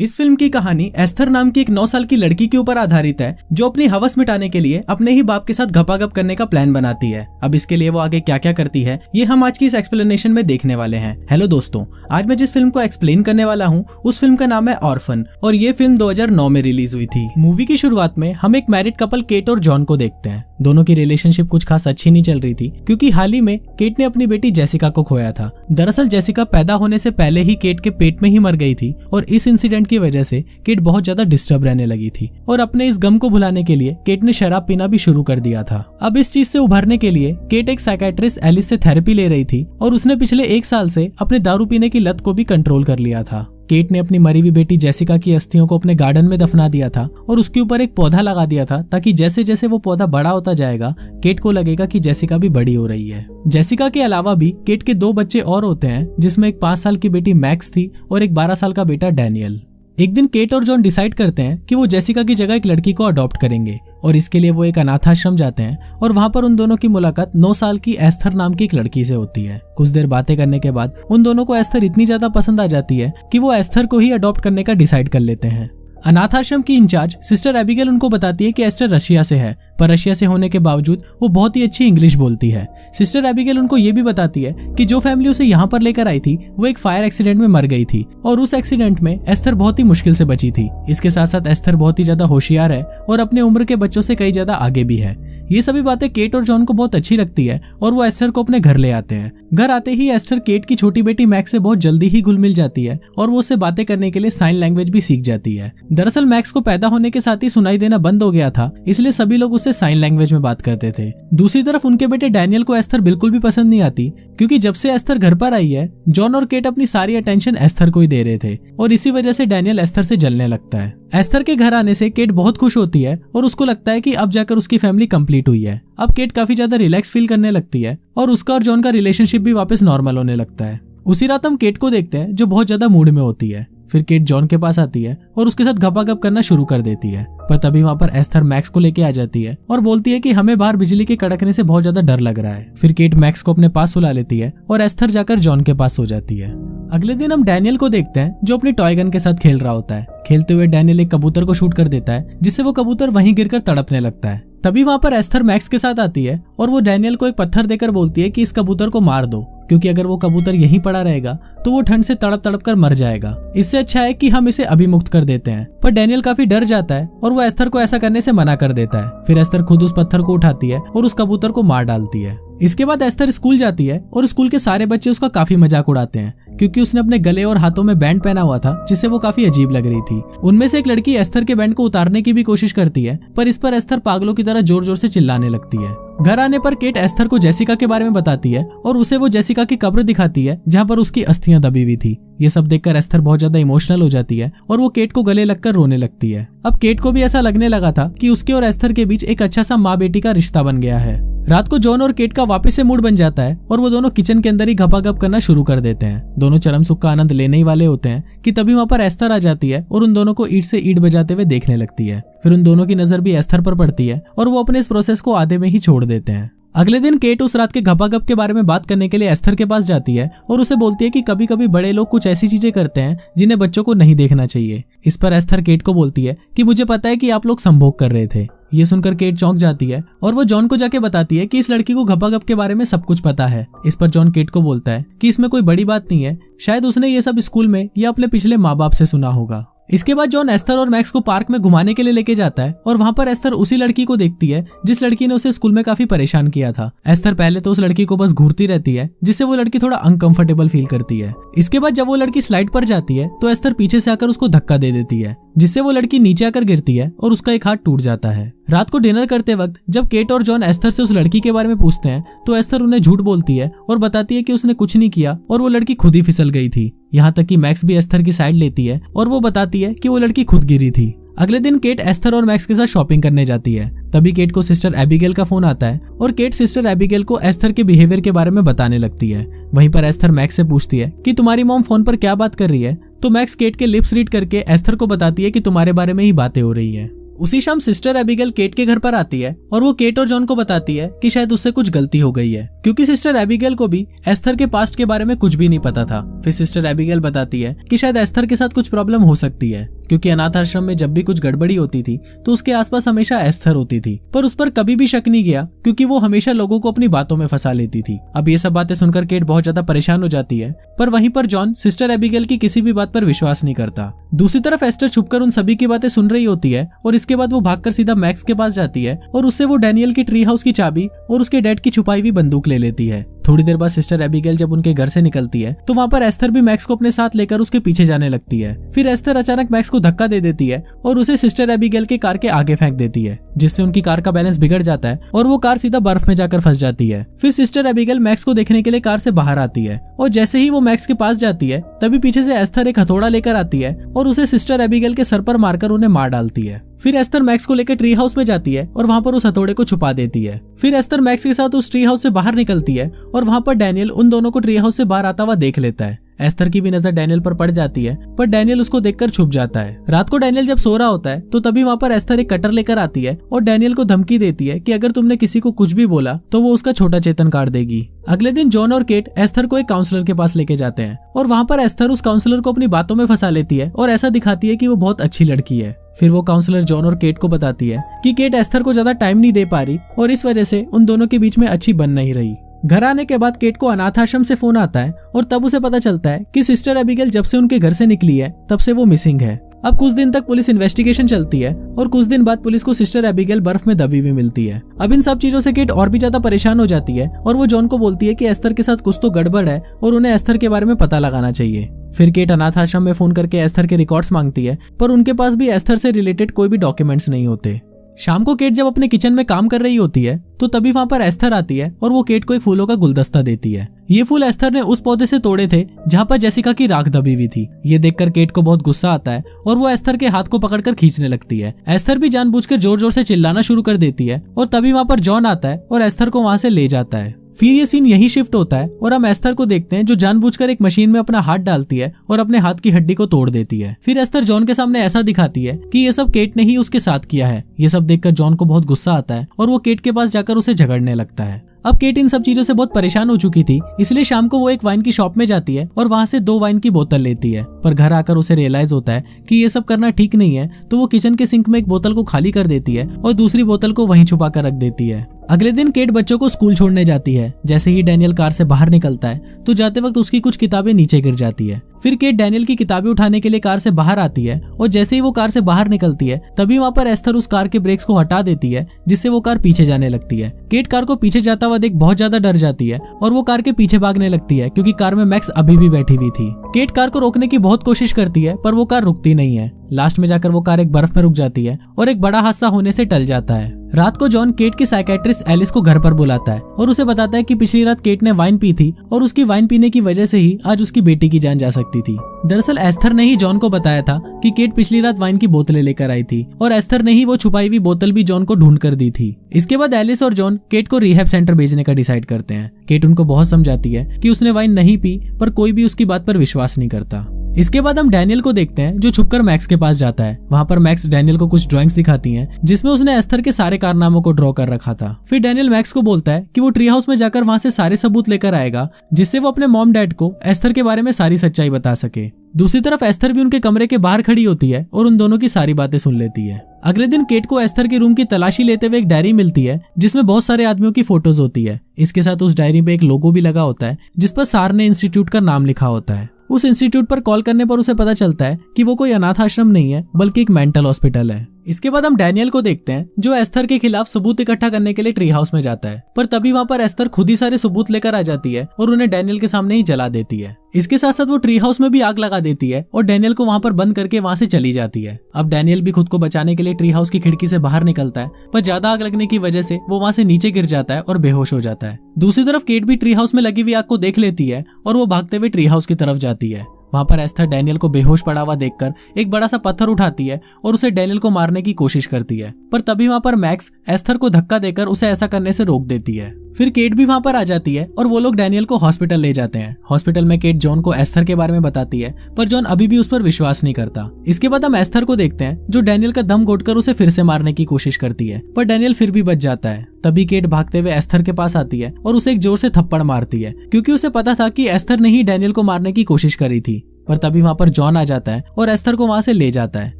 इस फिल्म की कहानी एस्थर नाम की एक 9 साल की लड़की के ऊपर आधारित है जो अपनी हवस मिटाने के लिए अपने ही बाप के साथ घपाघप करने का प्लान बनाती है। अब इसके लिए वो आगे क्या क्या करती है ये हम आज की इस एक्सप्लेनेशन में देखने वाले हैं। हेलो दोस्तों, आज मैं जिस फिल्म को एक्सप्लेन करने वाला हूँ उस फिल्म का नाम है ऑर्फन और ये फिल्म 2009 में रिलीज हुई थी। मूवी की शुरुआत में हम एक मैरिड कपल केट और जॉन को देखते हैं। दोनों की रिलेशनशिप कुछ खास अच्छी नहीं चल रही थी क्योंकि हाल ही में केट ने अपनी बेटी जेसिका को खोया था। दरअसल जेसिका पैदा होने से पहले ही केट के पेट में ही मर गई थी और इस इंसिडेंट की वजह से केट बहुत ज्यादा डिस्टर्ब रहने लगी थी और अपने इस गम को भुलाने के लिए केट ने शराब पीना भी शुरू कर दिया था। अब इस चीज से उभरने के लिए केट एक साइकियाट्रिस्ट एलिस से थेरेपी ले रही थी और उसने पिछले 1 साल से अपने दारू पीने की लत को भी कंट्रोल कर लिया था। केट ने अपनी मरी हुई बेटी जेसिका की अस्थियों को अपने गार्डन में दफना दिया था और उसके ऊपर एक पौधा लगा दिया था ताकि जैसे जैसे वो पौधा बड़ा होता जाएगा केट को लगेगा कि जेसिका भी बड़ी हो रही है। जेसिका के अलावा भी केट के 2 बच्चे और होते हैं जिसमें एक 5 साल की बेटी मैक्स थी और एक 12 साल का बेटा डैनियल। एक दिन केट और जॉन डिसाइड करते हैं कि वो जेसिका की जगह एक लड़की को अडॉप्ट करेंगे और इसके लिए वो एक अनाथ आश्रम जाते हैं और वहां पर उन दोनों की मुलाकात 9 साल की एस्थर नाम की एक लड़की से होती है। कुछ देर बातें करने के बाद उन दोनों को एस्थर इतनी ज्यादा पसंद आ जाती है कि वो एस्थर को ही अडॉप्ट करने का डिसाइड कर लेते हैं। अनाथ आश्रम की इंचार्ज सिस्टर एबिगेल उनको बताती है कि एस्थर रशिया से है, पर रशिया से होने के बावजूद वो बहुत ही अच्छी इंग्लिश बोलती है। सिस्टर एबिगेल उनको ये भी बताती है कि जो फैमिली उसे यहाँ पर लेकर आई थी वो एक फायर एक्सीडेंट में मर गई थी और उस एक्सीडेंट में एस्थर बहुत ही मुश्किल से बची थी। इसके साथ साथ एस्थर बहुत ही ज्यादा होशियार है और अपने उम्र के बच्चों से कई ज्यादा आगे भी है। ये सभी बातें केट और जॉन को बहुत अच्छी लगती है और वो एस्थर को अपने घर ले आते हैं। घर आते ही एस्थर केट की छोटी बेटी मैक्स से बहुत जल्दी ही घुल मिल जाती है और वो उससे बातें करने के लिए साइन लैंग्वेज भी सीख जाती है। दरअसल मैक्स को पैदा होने के साथ ही सुनाई देना बंद हो गया था, इसलिए सभी लोग उससे साइन लैंग्वेज में बात करते थे। दूसरी तरफ उनके बेटे डैनियल को एस्थर बिल्कुल भी पसंद नहीं आती क्योंकि जब से एस्थर घर पर आई है जॉन और केट अपनी सारी अटेंशन एस्थर को ही दे रहे थे और इसी वजह से डैनियल एस्थर से जलने लगता है। एस्थर के घर आने से केट बहुत खुश होती है और उसको लगता है कि अब जाकर उसकी फैमिली कंप्लीट हुई है। अब केट काफी ज्यादा रिलैक्स फील करने लगती है और उसका और जॉन का रिलेशनशिप भी वापस नॉर्मल होने लगता है। उसी रात हम केट को देखते हैं जो बहुत ज्यादा मूड में होती है। फिर केट जॉन के पास आती है और उसके साथ घपाघप करना शुरू कर देती है, पर तभी वहाँ पर एस्थर मैक्स को लेके आ जाती है और बोलती है कि हमें बाहर बिजली के कड़कने से बहुत ज्यादा डर लग रहा है। फिर केट मैक्स को अपने पास सुला लेती है और एस्थर जाकर जॉन के पास सो जाती है। अगले दिन हम डैनियल को देखते हैं जो अपनी टॉय गन के साथ खेल रहा होता है। खेलते हुए डैनियल एक कबूतर को शूट कर देता है जिससे वो कबूतर वहीं गिरकर तड़पने लगता है। तभी वहाँ पर एस्थर मैक्स के साथ आती है और वो डैनियल को एक पत्थर देकर बोलती है कि इस कबूतर को मार दो क्योंकि अगर वो कबूतर यहीं पड़ा रहेगा तो वो ठंड से तड़प तड़प कर मर जाएगा। इससे अच्छा है कि हम इसे अभी मुक्त कर देते हैं। पर डैनियल काफी डर जाता है और वो एस्थर को ऐसा करने से मना कर देता है। फिर एस्थर खुद उस पत्थर को उठाती है और उस कबूतर को मार डालती है। इसके बाद एस्थर स्कूल जाती है और स्कूल के सारे बच्चे उसका काफी मजाक उड़ाते हैं क्योंकि उसने अपने गले और हाथों में बैंड पहना हुआ था जिससे वो काफी अजीब लग रही थी। उनमें से एक लड़की एस्थर के बैंड को उतारने की भी कोशिश करती है पर इस पर एस्थर पागलों की तरह जोर जोर से चिल्लाने लगती है। घर आने पर केट एस्थर को जेसिका के बारे में बताती है और उसे वो जेसिका की कब्र दिखाती है जहाँ पर उसकी अस्थियां दबी हुई थी। ये सब देखकर एस्थर बहुत ज्यादा इमोशनल हो जाती है और वो केट को गले लगकर रोने लगती है। अब केट को भी ऐसा लगने लगा था कि उसके और एस्थर के बीच एक अच्छा सा माँ बेटी का रिश्ता बन गया है। रात को जॉन और केट का वापस से मूड बन जाता है और वो दोनों किचन के अंदर ही घपाघप करना शुरू कर देते हैं। दोनों चरम सुख का आनंद लेने ही वाले होते हैं कि तभी वहाँ पर एस्थर आ जाती है और उन दोनों को ईंट से ईंट बजाते हुए देखने लगती है। फिर उन दोनों की नजर भी एस्थर पर पड़ती है और वो अपने इस प्रोसेस को आधे में ही छोड़ देते हैं। अगले दिन केट उस रात के घपाघप के बारे में बात करने के लिए एस्थर के पास जाती है और उसे बोलती है कि कभी कभी बड़े लोग कुछ ऐसी चीजें करते हैं जिन्हें बच्चों को नहीं देखना चाहिए। इस पर एस्थर केट को बोलती है कि मुझे पता है कि आप लोग संभोग कर रहे थे। ये सुनकर केट चौंक जाती है और वो जॉन को जाके बताती है कि इस लड़की को घपाघप के बारे में सब कुछ पता है। इस पर जॉन केट को बोलता है कि इसमें कोई बड़ी बात नहीं है, शायद उसने ये सब स्कूल में या अपने पिछले माँ बाप से सुना होगा। इसके बाद जॉन एस्थर और मैक्स को पार्क में घुमाने के लिए लेके जाता है और वहाँ पर एस्थर उसी लड़की को देखती है जिस लड़की ने उसे स्कूल में काफी परेशान किया था। एस्थर पहले तो उस लड़की को बस घूरती रहती है जिससे वो लड़की थोड़ा अनकंफर्टेबल फील करती है। इसके बाद जब वो लड़की स्लाइड पर जाती है तो एस्थर पीछे से आकर उसको धक्का दे देती है जिससे वो लड़की नीचे आकर गिरती है और उसका एक हाथ टूट जाता है। रात को डिनर करते वक्त जब केट और जॉन एस्थर से उस लड़की के बारे में पूछते हैं तो एस्थर उन्हें झूठ बोलती है और बताती है कि उसने कुछ नहीं किया और वो लड़की खुद ही फिसल गई थी। यहाँ तक कि मैक्स भी एस्थर की साइड लेती है और वो बताती है कि वो लड़की खुद गिरी थी। अगले दिन केट एस्थर और मैक्स के साथ शॉपिंग करने जाती है। तभी केट को सिस्टर एबिगेल का फोन आता है और केट सिस्टर एबिगेल को एस्थर के बिहेवियर के बारे में बताने लगती है। वहीं पर एस्थर मैक्स से पूछती है कि तुम्हारी मॉम फोन पर क्या बात कर रही है, तो मैक्स केट के लिप्स रीड करके एस्थर को बताती है कि तुम्हारे बारे में ही बातें हो रही है। उसी शाम सिस्टर एबिगेल केट के घर पर आती है और वो केट और जॉन को बताती है कि शायद उससे कुछ गलती हो गई है, क्योंकि सिस्टर एबिगेल को भी एस्थर के पास्ट के बारे में कुछ भी नहीं पता था। फिर सिस्टर एबिगेल बताती है कि शायद एस्थर के साथ कुछ प्रॉब्लम हो सकती है, क्योंकि अनाथ आश्रम में जब भी कुछ गड़बड़ी होती थी तो उसके आसपास हमेशा एस्थर होती थी, पर उस पर कभी भी शक नहीं किया क्योंकि वो हमेशा लोगों को अपनी बातों में फंसा लेती थी। अब ये सब बातें सुनकर केट बहुत ज्यादा परेशान हो जाती है, पर वहीं पर जॉन सिस्टर एबिगेल की किसी भी बात पर विश्वास नहीं करता। दूसरी तरफ एस्टर छुपकर उन सभी की बातें सुन रही होती है और इसके बाद वो भागकर सीधा मैक्स के पास जाती है और उससे वो डैनियल की ट्री हाउस की चाबी और उसके डैड की छुपाई हुई बंदूक ले लेती है। थोड़ी देर बाद सिस्टर एबिगेल जब उनके घर से निकलती है तो वहाँ पर एस्थर भी मैक्स को अपने साथ लेकर उसके पीछे जाने लगती है। फिर एस्थर अचानक मैक्स को धक्का दे देती है और उसे सिस्टर एबिगेल के कार के आगे फेंक देती है, जिससे उनकी कार का बैलेंस बिगड़ जाता है और वो कार सीधा बर्फ में जाकर फंस जाती है। फिर सिस्टर एबिगेल मैक्स को देखने के लिए कार से बाहर आती है और जैसे ही वो मैक्स के पास जाती है तभी पीछे से एस्थर एक हथौड़ा लेकर आती है और उसे सिस्टर एबिगेल के सर पर मारकर उन्हें मार डालती है। फिर एस्थर मैक्स को लेकर ट्री हाउस में जाती है और वहाँ पर उस हथौड़े को छुपा देती है। फिर एस्थर मैक्स के साथ उस ट्री हाउस से बाहर निकलती है और वहाँ पर डैनियल उन दोनों को ट्री हाउस से बाहर आता हुआ देख लेता है। एस्थर की भी नजर डैनियल पर पड़ जाती है, पर डैनियल उसको देखकर छुप जाता है। रात को डैनियल जब सो रहा होता है तो तभी वहाँ पर एस्थर एक कटर लेकर आती है और डैनियल को धमकी देती है कि अगर तुमने किसी को कुछ भी बोला तो वो उसका छोटा चेतन काट देगी। अगले दिन जॉन और केट एस्थर को एक काउंसलर के पास लेके जाते हैं और वहाँ पर एस्थर उस काउंसलर को अपनी बातों में फंसा लेती है और ऐसा दिखाती है कि वो बहुत अच्छी लड़की है। फिर वो काउंसलर जॉन और केट को बताती है कि केट एस्थर को ज्यादा टाइम नहीं दे पा रही और इस वजह से उन दोनों के बीच में अच्छी बन नहीं रही। घर आने के बाद केट को अनाथ आश्रम से फोन आता है और तब उसे पता चलता है कि सिस्टर एबिगेल जब से उनके घर से निकली है तब से वो मिसिंग है। अब कुछ दिन तक पुलिस इन्वेस्टिगेशन चलती है और कुछ दिन बाद पुलिस को सिस्टर एबिगेल बर्फ में दबी हुई मिलती है। अब इन सब चीजों से केट और भी ज्यादा परेशान हो जाती है और वो जॉन को बोलती है कि एस्थर के साथ कुछ तो गड़बड़ है और उन्हें एस्थर के बारे में पता लगाना चाहिए। फिर केट अनाथ आश्रम में फोन करके एस्थर के रिकॉर्ड्स मांगती है, पर उनके पास भी एस्थर से रिलेटेड कोई भी डॉक्यूमेंट्स नहीं होते। शाम को केट जब अपने किचन में काम कर रही होती है तो तभी वहाँ पर एस्थर आती है और वो केट को एक फूलों का गुलदस्ता देती है। ये फूल एस्थर ने उस पौधे से तोड़े थे जहाँ पर जेसिका की राख दबी हुई थी। ये देखकर केट को बहुत गुस्सा आता है और वो एस्थर के हाथ को पकड़कर खींचने लगती है। एस्थर भी जानबूझकर जोर जोर से चिल्लाना शुरू कर देती है और तभी वहाँ पर जॉन आता है और एस्थर को वहाँ से ले जाता है। फिर ये सीन यही शिफ्ट होता है और हम एस्थर को देखते हैं जो जानबूझकर एक मशीन में अपना हाथ डालती है और अपने हाथ की हड्डी को तोड़ देती है। फिर एस्थर जॉन के सामने ऐसा दिखाती है कि ये सब केट ने ही उसके साथ किया है। ये सब देखकर जॉन को बहुत गुस्सा आता है और वो केट के पास जाकर उसे झगड़ने लगता है। अब केट इन सब चीजों से बहुत परेशान हो चुकी थी, इसलिए शाम को वो एक वाइन की शॉप में जाती है और वहाँ से 2 वाइन की बोतल लेती है। पर घर आकर उसे रियलाइज होता है कि ये सब करना ठीक नहीं है, तो वो किचन के सिंक में एक बोतल को खाली कर देती है और दूसरी बोतल को वहीं छुपा कर रख देती है। अगले दिन केट बच्चों को स्कूल छोड़ने जाती है। जैसे ही डैनियल कार से बाहर निकलता है तो जाते वक्त उसकी कुछ किताबें नीचे गिर जाती है। फिर केट डैनियल की किताबें उठाने के लिए कार से बाहर आती है और जैसे ही वो कार से बाहर निकलती है तभी वहाँ पर एस्थर उस कार के ब्रेक्स को हटा देती है, जिससे वो कार पीछे जाने लगती है। केट कार को पीछे जाता हुआ देख बहुत ज्यादा डर जाती है और वो कार के पीछे भागने लगती है, क्योंकि कार में मैक्स अभी भी बैठी हुई थी। केट कार को रोकने की बहुत कोशिश करती है पर वो कार रुकती नहीं है। लास्ट में जाकर वो कार एक बर्फ में रुक जाती है और एक बड़ा हादसा होने से टल जाता है। रात को जॉन केट की साइकेट्रिस्ट एलिस को घर पर बुलाता है और उसे बताता है कि पिछली रात केट ने वाइन पी थी और उसकी वाइन पीने की वजह से ही आज उसकी बेटी की जान जा सकती थी। दरअसल एस्थर ने ही जॉन को बताया था कि केट पिछली रात वाइन की बोतलें लेकर आई थी और एस्थर ने ही वो छुपाई हुई बोतल भी जॉन को ढूंढ कर दी थी। इसके बाद एलिस और जॉन केट को रिहैब सेंटर भेजने का डिसाइड करते हैं। केट उनको बहुत समझाती है कि उसने वाइन नहीं पी, पर कोई भी उसकी बात पर विश्वास नहीं करता। इसके बाद हम डैनियल को देखते हैं जो छुपकर मैक्स के पास जाता है। वहाँ पर मैक्स डैनियल को कुछ ड्राइंग्स दिखाती हैं जिसमें उसने एस्थर के सारे कारनामों को ड्रॉ कर रखा था। फिर डैनियल मैक्स को बोलता है कि वो ट्री हाउस में जाकर वहाँ से सारे सबूत लेकर आएगा, जिससे वो अपने मॉम डैड को एस्थर के बारे में सारी सच्चाई बता सके। दूसरी तरफ एस्थर भी उनके कमरे के बाहर खड़ी होती है और उन दोनों की सारी बातें सुन लेती है। अगले दिन केट को एस्थर के रूम की तलाशी लेते हुए एक डायरी मिलती है जिसमें बहुत सारे आदमियों की फोटोज होती है। इसके साथ उस डायरी पे एक लोगो भी लगा होता है जिस पर सारने इंस्टीट्यूट का नाम लिखा होता है। उस इंस्टीट्यूट पर कॉल करने पर उसे पता चलता है कि वो कोई अनाथ आश्रम नहीं है बल्कि एक मेंटल हॉस्पिटल है। इसके बाद हम डैनियल को देखते हैं जो एस्थर के खिलाफ सबूत इकट्ठा करने के लिए ट्री हाउस में जाता है, पर तभी वहाँ पर एस्थर खुद ही सारे सबूत लेकर आ जाती है और उन्हें डैनियल के सामने ही जला देती है। इसके साथ साथ वो ट्री हाउस में भी आग लगा देती है और डैनियल को वहाँ पर बंद करके वहाँ से चली जाती है। अब डैनियल भी खुद को बचाने के लिए ट्री हाउस की खिड़की से बाहर निकलता है, पर ज्यादा आग लगने की वजह से वो वहाँ से नीचे गिर जाता है और बेहोश हो जाता है। दूसरी तरफ केट भी ट्री हाउस में लगी हुई आग को देख लेती है और वो भागते हुए ट्री हाउस की तरफ जाती है। वहाँ पर एस्थर डैनियल को बेहोश पड़ा हुआ देखकर एक बड़ा सा पत्थर उठाती है और उसे डैनियल को मारने की कोशिश करती है, पर तभी वहाँ पर मैक्स एस्थर को धक्का देकर उसे ऐसा करने से रोक देती है। फिर केट भी वहाँ पर आ जाती है और वो लोग डैनियल को हॉस्पिटल ले जाते हैं। हॉस्पिटल में केट जॉन को एस्थर के बारे में बताती है, पर जॉन अभी भी उस पर विश्वास नहीं करता। इसके बाद हम एस्थर को देखते हैं जो डैनियल का दम घोटकर उसे फिर से मारने की कोशिश करती है, पर डैनियल फिर भी बच जाता है। तभी केट भागते हुए एस्थर के पास आती है और उसे एक जोर से थप्पड़ मारती है, क्योंकि उसे पता था कि एस्थर ने ही डैनियल को मारने की कोशिश करी थी। पर तभी वहाँ पर जॉन आ जाता है और एस्थर को वहाँ से ले जाता है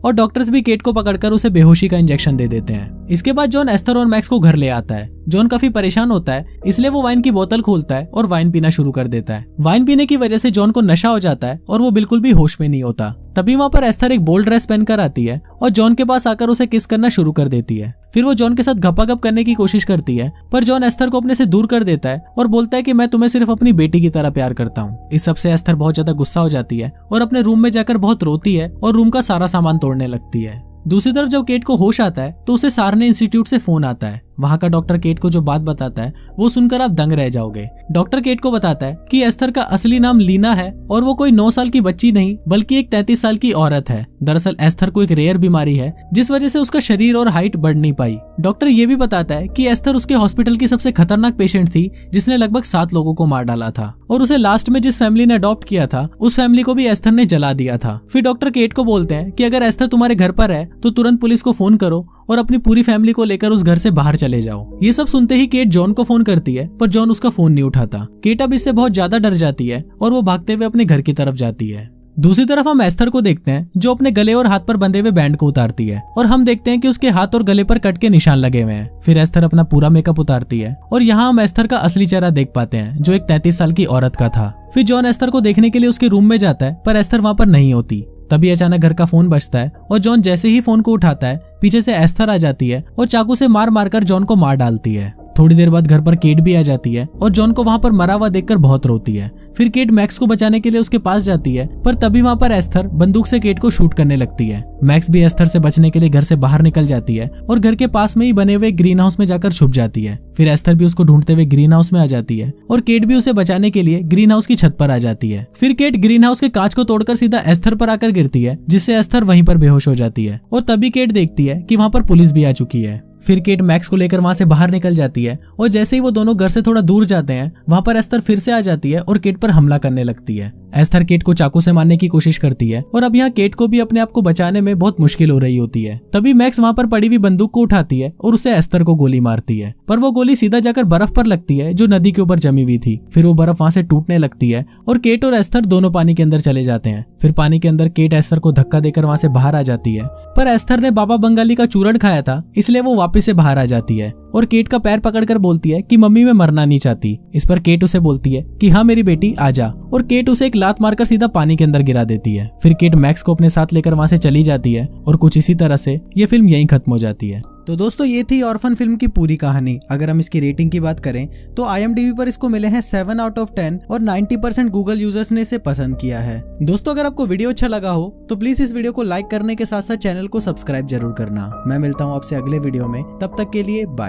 और डॉक्टर्स भी केट को पकड़कर उसे बेहोशी का इंजेक्शन दे देते हैं। इसके बाद जॉन एस्थर और मैक्स को घर ले आता है। जॉन काफी परेशान होता है, इसलिए वो वाइन की बोतल खोलता है और वाइन पीना शुरू कर देता है। वाइन पीने की वजह से जॉन को नशा हो जाता है और वो बिल्कुल भी होश में नहीं होता। तभी वहाँ पर एस्थर एक बोल्ड ड्रेस पहनकर आती है और जॉन के पास आकर उसे किस करना शुरू कर देती है। फिर वो जॉन के साथ गपागप करने की कोशिश करती है, पर जॉन एस्थर को अपने से दूर कर देता है और बोलता है कि मैं तुम्हें सिर्फ अपनी बेटी की तरह प्यार करता हूँ। इस सबसे एस्थर बहुत ज्यादा गुस्सा हो जाती है और अपने रूम में जाकर बहुत रोती है और रूम का सारा सामान तोड़ने लगती है। दूसरी तरफ जब केट को होश आता है तो उसे सारने इंस्टीट्यूट से फोन आता है। वहाँ का डॉक्टर केट को जो बात बताता है वो सुनकर आप दंग रह जाओगे। डॉक्टर केट को बताता है कि एस्थर का असली नाम लीना है और वो कोई 9 साल की बच्ची नहीं बल्कि एक 33 साल की औरत है। दरअसल एस्थर को एक रेयर बीमारी है जिस वजह से उसका शरीर और हाइट बढ़ नहीं पाई। डॉक्टर ये भी बताता है कि एस्थर उसके हॉस्पिटल की सबसे खतरनाक पेशेंट थी जिसने लगभग 7 लोगों को मार डाला था और उसे लास्ट में जिस फैमिली ने अडॉप्ट किया था उस फैमिली को भी एस्थर ने जला दिया था। फिर डॉक्टर केट को बोलते हैं कि अगर एस्थर तुम्हारे घर पर है तो तुरंत पुलिस को फोन करो और अपनी पूरी फैमिली को लेकर उस घर से बाहर चले जाओ। ये सब सुनते ही केट जॉन को फोन करती है, पर जॉन उसका फोन नहीं उठाता। केट अब इससे बहुत ज्यादा डर जाती है और वो भागते हुए अपने घर की तरफ जाती है। दूसरी तरफ हम एस्थर को देखते हैं जो अपने गले और हाथ पर बंधे हुए बैंड को उतारती है और हम देखते हैं कि उसके हाथ और गले पर कट के निशान लगे हुए हैं। फिर एस्थर अपना पूरा मेकअप उतारती है और यहाँ हम एस्थर का असली चेहरा देख पाते हैं जो एक 33 साल की औरत का था। फिर जॉन एस्थर को देखने के लिए उसके रूम में जाता है, पर एस्थर वहाँ पर नहीं होती। तभी अचानक घर का फोन बजता है और जॉन जैसे ही फोन को उठाता है पीछे से एस्थर आ जाती है और चाकू से मार मारकर जॉन को मार डालती है। थोड़ी देर बाद घर पर केट भी आ जाती है और जॉन को वहाँ पर मरा हुआ देखकर बहुत रोती है। फिर केट मैक्स को बचाने के लिए उसके पास जाती है, पर तभी वहाँ पर एस्थर बंदूक से केट को शूट करने लगती है। मैक्स भी एस्थर से बचने के लिए घर से बाहर निकल जाती है और घर के पास में ही बने हुए ग्रीन हाउस में जाकर छुप जाती है। फिर एस्थर भी उसको ढूंढते हुए ग्रीन हाउस में आ जाती है और केट भी उसे बचाने के लिए ग्रीन हाउस की छत पर आ जाती है। फिर केट ग्रीन हाउस के कांच को तोड़कर सीधा एस्थर पर आकर गिरती है, जिससे एस्थर वहीं पर बेहोश हो जाती है और तभी केट देखती है कि वहाँ पर पुलिस भी आ चुकी है। फिर केट मैक्स को लेकर वहाँ से बाहर निकल जाती है और जैसे ही वो दोनों घर से थोड़ा दूर जाते हैं वहाँ पर एस्थर फिर से आ जाती है और केट पर हमला करने लगती है। एस्थर केट को चाकू से मारने की कोशिश करती है और अब यहाँ केट को भी अपने आप को बचाने में बहुत मुश्किल हो रही होती है। तभी मैक्स वहाँ पर पड़ी हुई बंदूक को उठाती है और उसे एस्थर को गोली मारती है, पर वो गोली सीधा जाकर बर्फ पर लगती है जो नदी के ऊपर जमी हुई थी। फिर वो बर्फ वहाँ से टूटने लगती है और केट और एस्थर दोनों पानी के अंदर चले जाते हैं। फिर पानी के अंदर केट एस्थर को धक्का देकर वहाँ से बाहर आ जाती है, पर एस्थर ने बाबा बंगाली का चूरन खाया था इसलिए वो वापस से बाहर आ जाती है और केट का पैर पकड़कर बोलती है कि मम्मी मैं मरना नहीं चाहती। इस पर केट उसे बोलती है कि हाँ मेरी बेटी आजा, और केट उसे एक लात मारकर सीधा पानी के अंदर गिरा देती है। फिर केट मैक्स को अपने साथ लेकर वहां से चली जाती है और कुछ इसी तरह से ये फिल्म यहीं खत्म हो जाती है। तो दोस्तों ये थी ऑर्फन फिल्म की पूरी कहानी। अगर हम इसकी रेटिंग की बात करें तो IMDb पर इसको मिले हैं 7 आउट ऑफ 10 और 90% गूगल यूजर्स ने इसे पसंद किया है। दोस्तों अगर आपको वीडियो अच्छा लगा हो तो प्लीज इस वीडियो को लाइक करने के साथ साथ चैनल को सब्सक्राइब जरूर करना। मैं मिलता हूँ आपसे अगले वीडियो में, तब तक के लिए बाय।